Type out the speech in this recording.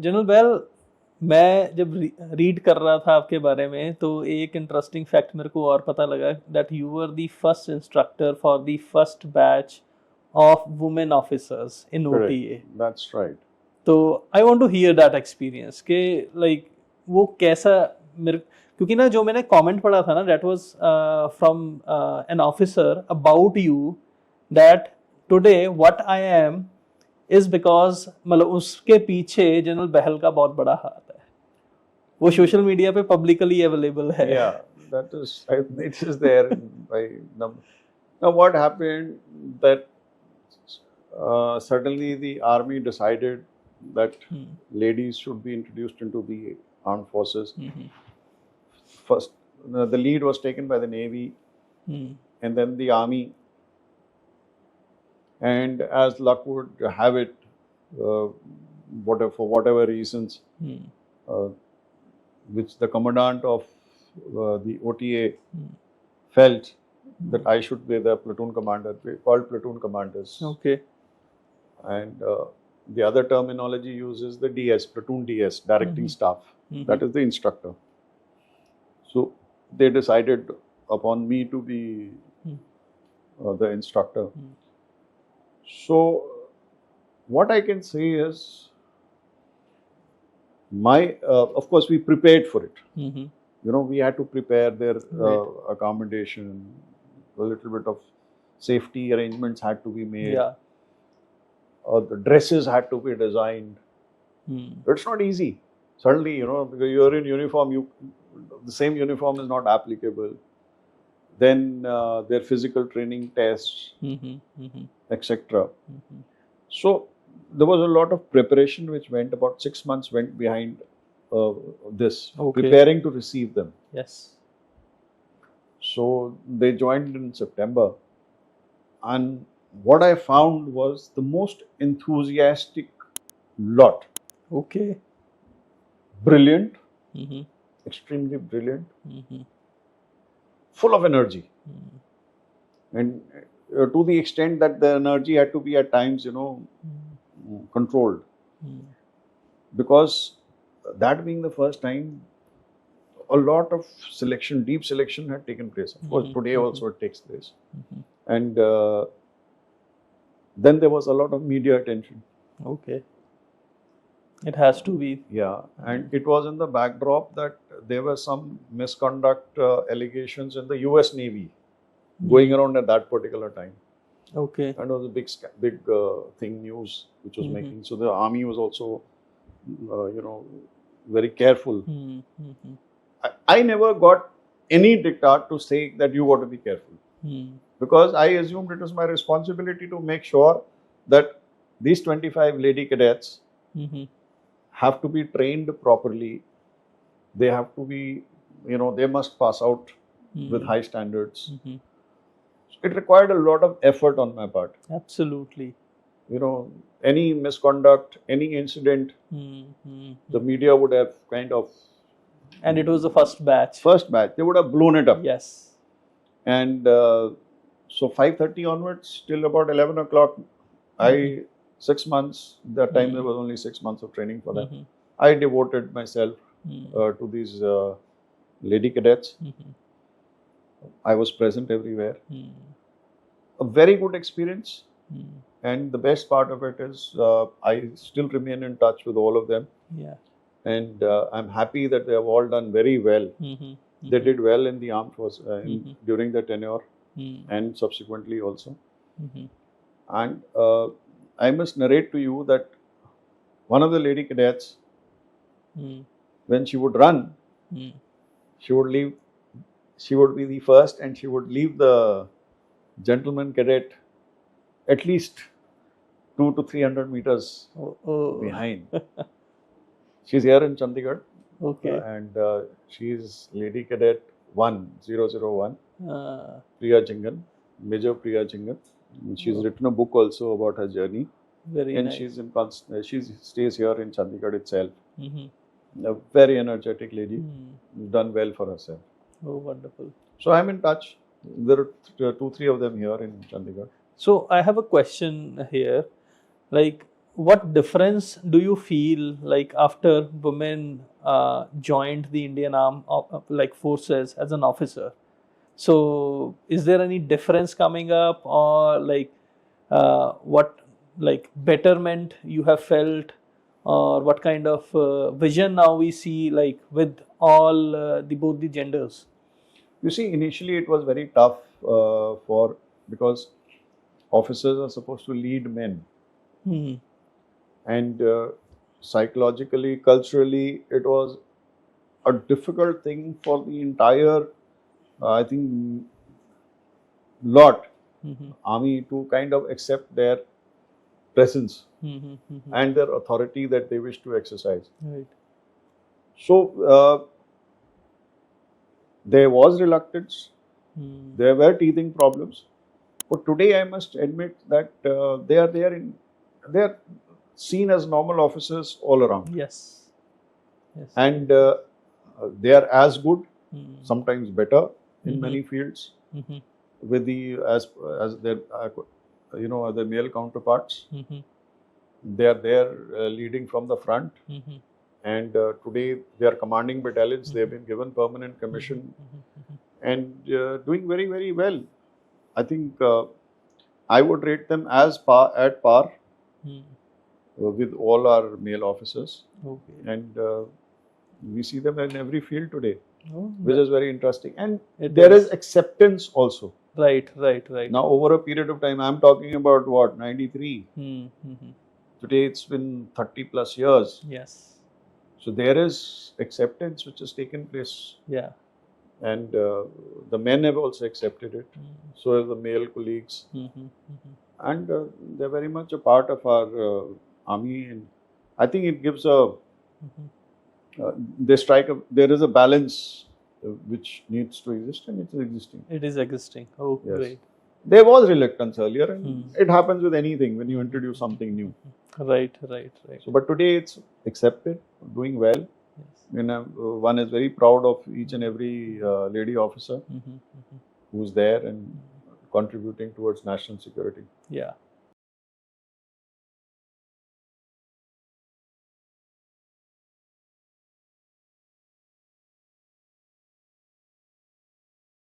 General bell, मैं जब read कर रहा था आपके बारे में तो एक इंटरेस्टिंग फैक्ट मेरे को और पता लगा that you were the first instructor for the first batch of women officers in OTA. That's right. To hear that टू हियर दैट एक्सपीरियंस कि लाइक वो कैसा मेरे, क्योंकि ना जो मैंने कमेंट पढ़ा था ना that was from an officer about you that today what I am is because, मतलब उसके पीछे जनरल बहल का बहुत बड़ा हाथ है. वो सोशल मीडिया पे पब्लिकली अवेलेबल है. Yeah, that is, it is there by number. Now what happened that suddenly the army decided that ladies should be introduced into the armed forces. First, the lead was taken by the Navy, and then the Army. And as luck would have it, for whatever reasons, which the commandant of the OTA felt that I should be the platoon commander. We called platoon commanders. Okay. And the other terminology uses the DS, platoon DS, directing staff. That is the instructor. So they decided upon me to be the instructor. So what I can say is, of course we prepared for it. You know, we had to prepare their accommodation, a little bit of safety arrangements had to be made. Yeah. The dresses had to be designed. It's not easy. Suddenly, you know, because you're in uniform, the same uniform is not applicable. Then their physical training tests, etc. So there was a lot of preparation which went, about 6 months went behind this, preparing to receive them. Yes. So they joined in September, and what I found was the most enthusiastic lot. Okay. Brilliant, extremely brilliant, full of energy, and to the extent that the energy had to be at times, you know, controlled, because that being the first time, a lot of selection, deep selection had taken place. Of course, today also it takes place. And then there was a lot of media attention. Okay. It has to be. Yeah, and it was in the backdrop that there were some misconduct allegations in the US Navy going around at that particular time. Okay. And it was a big thing, news which was making. So the army was also, you know, very careful. I never got any diktat to say that you got to be careful, because I assumed it was my responsibility to make sure that these 25 lady cadets have to be trained properly. They have to be, you know, they must pass out with high standards. It required a lot of effort on my part. Absolutely. You know, any misconduct, any incident, the media would have kind of... And it was the first batch. First batch. They would have blown it up. Yes. And so 5:30 onwards till about 11 o'clock, 6 months, that time there was only 6 months of training for them. I devoted myself to these lady cadets. I was present everywhere. A very good experience. And the best part of it is I still remain in touch with all of them. Yeah. And I'm happy that they have all done very well. They did well in the armed force during their tenure and subsequently also. And I must narrate to you that one of the lady cadets, when she would run, she would leave. She would be the first, and she would leave the gentleman cadet at least 200 to 300 meters behind. She's here in Chandigarh. Okay. And she's Lady Cadet 1001. Priya Jhingan, Major Priya Jhingan. She's written a book also about her journey. Very and nice. she stays here in Chandigarh itself. A very energetic lady, done well for herself. Oh, wonderful. So I'm in touch. There are 2-3 of them here in Chandigarh. So I have a question here. Like, what difference do you feel like after women joined the Indian Armed like forces as an officer? So is there any difference coming up, or like what like betterment you have felt, or what kind of vision now we see like with all the both the genders? You see, initially it was very tough because officers are supposed to lead men, Hmm. and psychologically, culturally, it was a difficult thing for the entire, I think, lot Mhm. army to kind of accept their presence Mhm. Mhm. and their authority that they wish to exercise. Right. So there was reluctance, Hmm. there were teething problems, but today I must admit that they are seen as normal officers all around, Yes. Yes. and they are as good, Hmm. sometimes better in Mhm. many fields Mhm. with the as their other male counterparts. Mhm. They are there leading from the front, Mhm. and today they are commanding battalions. They have been given permanent commission Mhm. and doing very, very well. I think I would rate them as at par Hmm. with all our male officers, Okay. and we see them in every field today, Oh, which is very interesting. And it there is is. acceptance also. Right. Right. Right. Now, over a period of time, I'm talking about what, 93. Hmm. Mhm. Today, it's been 30 plus years. Yes. So there is acceptance which has taken place, Yeah. and the men have also accepted it. So have the male colleagues, Mhm. Mhm. and they're very much a part of our army. And I think it gives a Mhm. there is a balance which needs to exist, and it's existing. It is existing. Oh, Yes. great. There was reluctance earlier, and Hmm. it happens with anything when you introduce something new. Right. Right. Right. So, but today it's accepted, doing well. Yes. One is very proud of each and every lady officer Mhm. Mhm. who's there and contributing towards national security. Yeah.